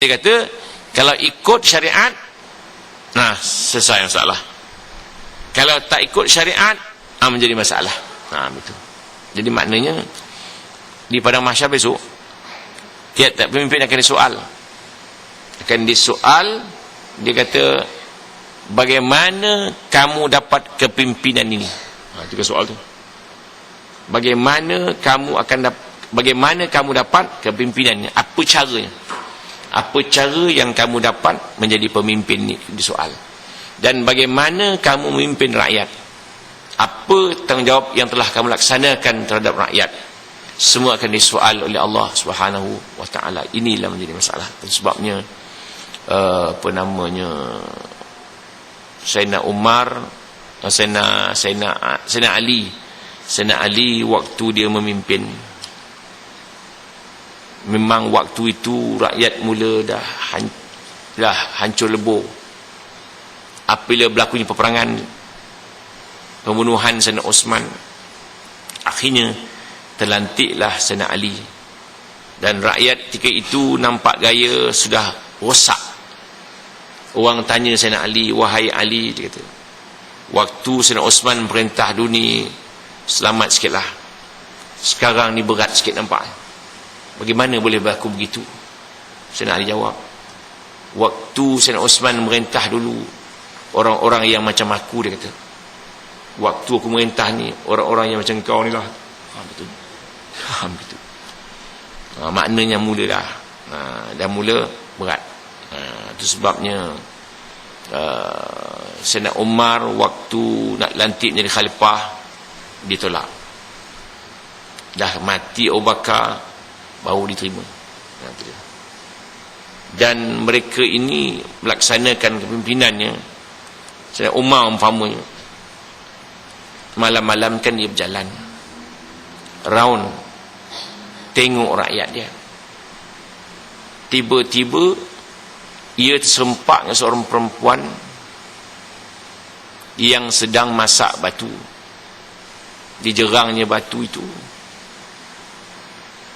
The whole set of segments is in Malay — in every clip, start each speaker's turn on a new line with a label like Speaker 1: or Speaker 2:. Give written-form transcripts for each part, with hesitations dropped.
Speaker 1: Dia kata kalau ikut syariat, nah selesai masalah. Kalau tak ikut syariat, menjadi masalah. Betul. Jadi maknanya di padang mahsyar besok, tiap-tiap pemimpin akan disoal. Dia kata, bagaimana kamu dapat kepimpinan ini? Itu kan soal tu. Bagaimana kamu dapat kepimpinan ini? Apa caranya? Apa cara yang kamu dapat menjadi pemimpin ni disoal. Dan bagaimana kamu memimpin rakyat? Apa tanggungjawab yang telah kamu laksanakan terhadap rakyat? Semua akan disoal oleh Allah Subhanahu wa taala. Inilah menjadi masalah. Sebabnya Sayyidina Umar, Sayyidina Ali waktu dia memimpin, memang waktu itu rakyat mula dah hancur lebur. Apabila berlakunya peperangan, pembunuhan Sayyidina Osman, akhirnya terlantiklah Sayyidina Ali. Dan rakyat ketika itu nampak gaya sudah rosak. Orang tanya Sayyidina Ali, wahai Ali, dia kata, waktu Sayyidina Osman perintah dunia, selamat sikitlah. Sekarang ni berat sikit nampak. Bagaimana boleh berlaku begitu? Sayyidina Ali jawab, waktu Sayyidina Osman merintah dulu, orang-orang yang macam aku, dia kata, waktu aku merintah ni, orang-orang yang macam kau ni lah. Betul. Betul. Maknanya mula dah. Dah mula berat. Itu sebabnya Sayyidina Umar waktu nak lantik menjadi khalifah, ditolak. Dah mati Abu Bakar, baru diterima. Dan mereka ini melaksanakan kepimpinannya. Sayyidina Umar umpamanya, malam-malam kan dia berjalan round, tengok rakyat dia. Tiba-tiba ia terserempak dengan seorang perempuan yang sedang masak batu. Dijerangnya batu itu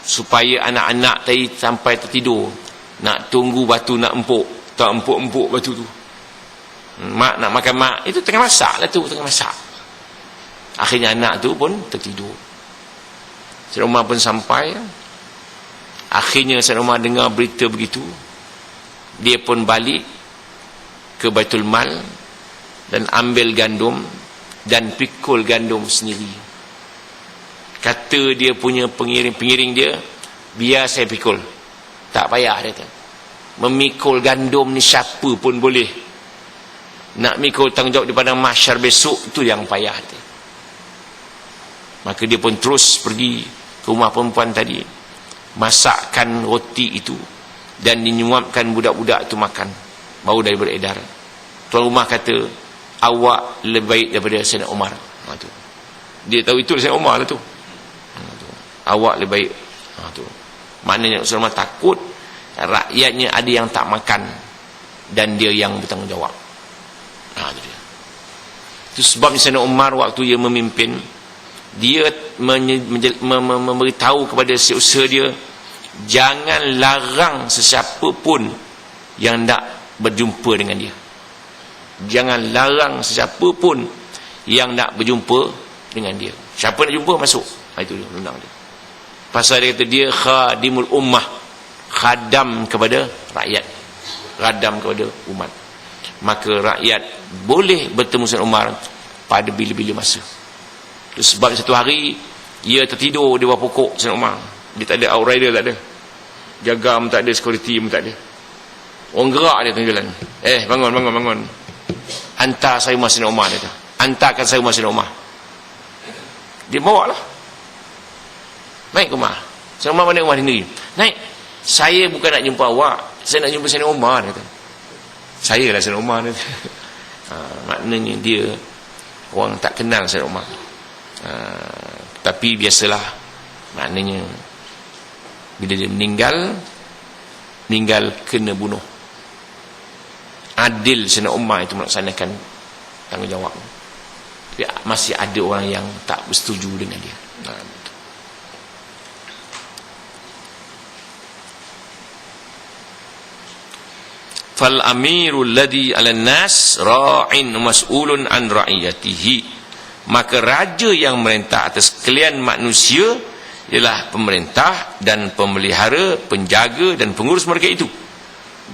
Speaker 1: supaya anak-anak tadi sampai tertidur, nak tunggu batu nak empuk, tak empuk-empuk batu tu. Mak nak makan mak, itu tengah masak lah tu, tengah masak. Akhirnya anak tu pun tertidur. Sayyidina Umar pun sampai. Akhirnya Sayyidina Umar dengar berita begitu, dia pun balik ke Baitul Mal dan ambil gandum dan pikul gandum sendiri. Kata dia punya pengiring dia, biar saya pikul, tak payah, dia kata. Memikul gandum ni siapa pun boleh. Nak mikul tanggungjawab di padang mahsyar besok, itu yang payah, dia. Maka dia pun terus pergi ke rumah perempuan tadi, masakkan roti itu dan dinyuapkan budak-budak itu makan. Baru dari beredar, tuan rumah kata, awak lebih baik daripada Sayyidina Umar. Tu. Dia tahu itu Sayyidina Umar lah tu. Awak lebih baik. Tu. Maknanya Sayyidina Umar takut rakyatnya ada yang tak makan dan dia yang bertanggungjawab. Itu dia. Itu sebab Sayyidina Umar waktu dia memimpin, dia memberitahu kepada seusaha dia, jangan larang sesiapa pun yang nak berjumpa dengan dia. Jangan larang sesiapa pun yang nak berjumpa dengan dia. Siapa nak jumpa, masuk. Itu dia undang dia. Pasal dia kata dia khadimul ummah, khadam kepada rakyat, khadam kepada umat. Maka rakyat boleh bertemu dengan Umar pada bila-bila masa. Itu sebab satu hari ia tertidur di bawah pokok Sayyidina Umar. Dia tak ada outrider, tak ada jaga pun, tak ada security pun, tak ada. Orang gerak dia tengah jalan. Bangun. Hantar saya rumah Sayyidina Umar, dia kata. Hantarkan saya rumah Sayyidina Umar. Dia bawa lah. Naik ke rumah Sayyidina Umar, mana rumah sendiri. Naik. Saya bukan nak jumpa awak, saya nak jumpa Sayyidina Umar, dia kata. Saya lah Sayyidina Umar, dia kata. Maknanya dia orang tak kenal Sayyidina Umar. Tapi biasalah, maknanya bila dia meninggal kena bunuh. Adil Sayyidina Umar itu melaksanakan tanggungjawab. Tapi masih ada orang yang tak bersetuju dengan dia. fal amirul ladhi 'alan nas ra'in mas'ulun an ra'iyatihi. Maka raja yang merintah atas sekalian manusia ialah pemerintah dan pemelihara, penjaga dan pengurus mereka itu,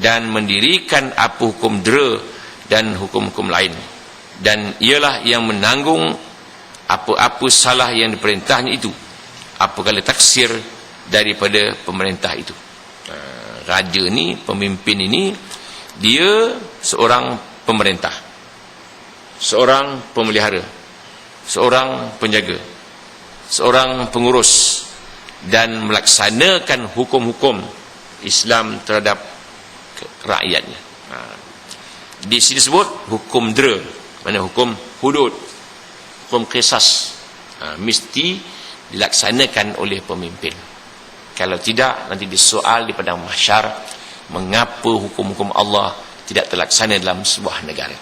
Speaker 1: dan mendirikan apa hukum dera dan hukum-hukum lain, dan ialah yang menanggung apa-apa salah yang diperintahnya itu, apabila taksir daripada pemerintah itu. Raja ni, pemimpin ini, dia seorang pemerintah, seorang pemelihara, seorang penjaga, seorang pengurus, dan melaksanakan hukum-hukum Islam terhadap rakyatnya. Di sini sebut hukum dera, mana hukum hudud, hukum qisas, mesti dilaksanakan oleh pemimpin. Kalau tidak, nanti disoal di padang mahsyar, mengapa hukum-hukum Allah tidak terlaksana dalam sebuah negara.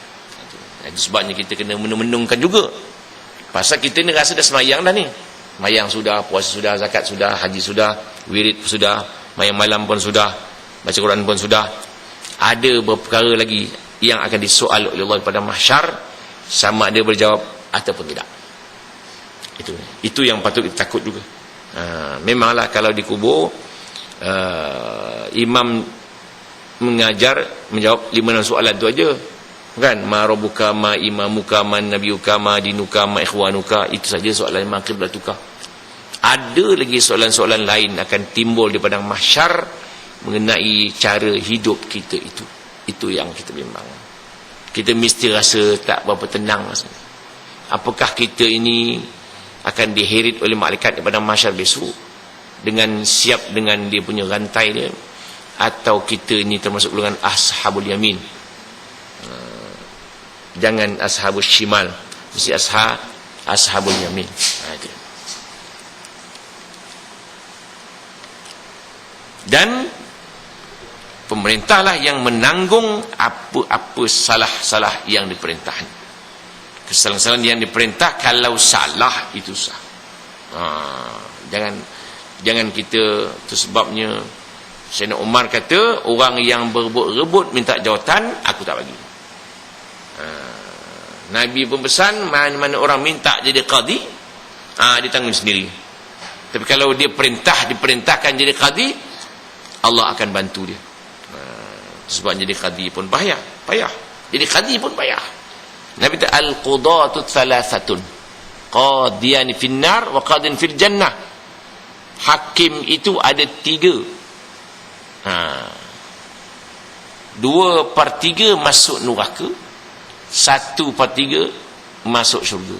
Speaker 1: Itu sebabnya kita kena menung-menungkan juga. Pasal kita ni rasa dah semayang dah ni. Mayang sudah, puasa sudah, zakat sudah, haji sudah, wirid sudah, mayang malam pun sudah, baca Quran pun sudah. Ada beberapa perkara lagi yang akan disoal oleh Allah pada mahsyar, sama ada berjawab ataupun tidak. Itu yang patut kita takut juga. Memanglah kalau dikubur, imam mengajar, menjawab 5-6 soalan tu aja, kan? Ma rabbuka, ma imamuka, man nabiyuka, ma dinuka, ma ikhwanuka. Itu saja soalan ma qiblatuka. Ada lagi soalan-soalan lain akan timbul di padang mahsyar mengenai cara hidup kita itu. Itu yang kita bimbang. Kita mesti rasa tak berapa tenang rasanya. Apakah kita ini akan diheret oleh malaikat di padang mahsyar besok dengan siap dengan dia punya rantai dia, atau kita ini termasuk golongan ashabul yamin? Jangan ashabul shimal, mesti ashabul yamin. Itu. Dan pemerintahlah yang menanggung apa-apa salah-salah yang diperintahkan. Kesalahan-kesalahan yang diperintah, kalau salah itu sah. Jangan kita, itu sebabnya Sayyidina Umar kata, orang yang berebut-rebut minta jawatan, aku tak bagi. Nabi pun pesan, mana-mana orang minta jadi qadi, dia tanggung sendiri. Tapi kalau dia diperintahkan jadi qadi, Allah akan bantu dia. Sebab jadi qadi pun payah. Jadi qadi pun payah. Nabi kata al-qudatu thalathatun, qadiyan fil nar wa qadin fil jannah. Hakim itu ada 3. 2/3 masuk neraka, 1/3 masuk syurga.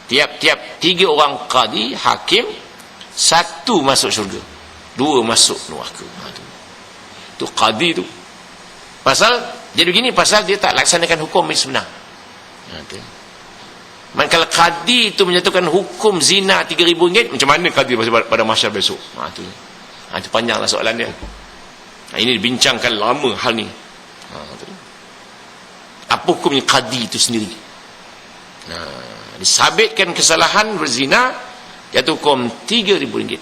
Speaker 1: Tiap-tiap 3 orang qadi, hakim, 1 masuk syurga, 2 masuk neraka. Itu qadi tu. Pasal jadi begini, pasal dia tak laksanakan hukum yang sebenar. Kalau qadi itu menyatakan hukum zina RM3,000, macam mana qadi pada mahsyar besok? Itu panjanglah soalan dia. Ini dibincangkan lama hal ni. Apa hukumnya qadi itu sendiri? Disabitkan kesalahan berzina, jatuh hukum RM3,000.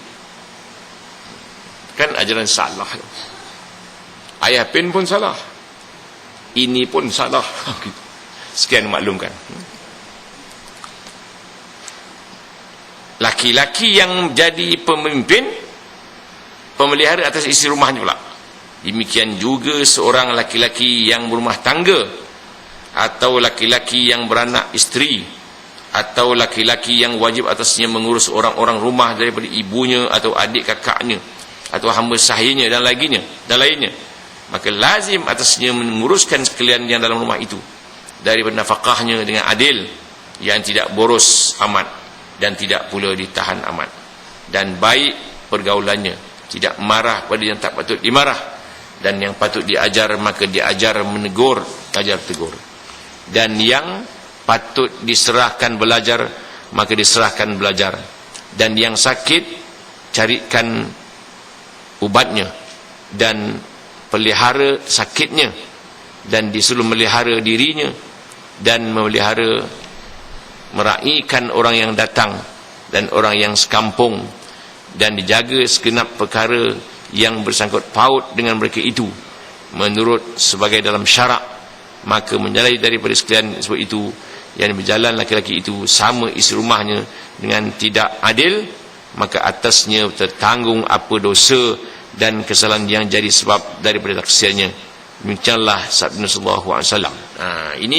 Speaker 1: Kan ajaran salah. Ayah pen pun salah, ini pun salah. Sekian maklumkan. Laki-laki yang jadi pemimpin, pemelihara atas isi rumahnya pula. Demikian juga seorang laki-laki yang berumah tangga, atau laki-laki yang beranak isteri, atau laki-laki yang wajib atasnya mengurus orang-orang rumah daripada ibunya atau adik kakaknya atau hamba sahayanya dan lainnya. Maka lazim atasnya menguruskan sekalian yang dalam rumah itu daripada nafkahnya dengan adil, yang tidak boros amat dan tidak pula ditahan amat, dan baik pergaulannya, tidak marah pada yang tak patut dimarah, dan yang patut diajar maka diajar, menegur ajar tegur, dan yang patut diserahkan belajar maka diserahkan belajar, dan yang sakit carikan ubatnya, dan pelihara sakitnya, dan disuruh melihara dirinya, dan memelihara meraihkan orang yang datang dan orang yang sekampung, dan dijaga segenap perkara yang bersangkut paut dengan mereka itu, menurut sebagai dalam syarak, maka menyalahi daripada sekalian sebab itu yang berjalan laki-laki itu sama isteri rumahnya dengan tidak adil, maka atasnya tertanggung apa dosa dan kesalahan yang jadi sebab daripada taksirannya. Demikianlah sabda Rasulullah SAW. Ini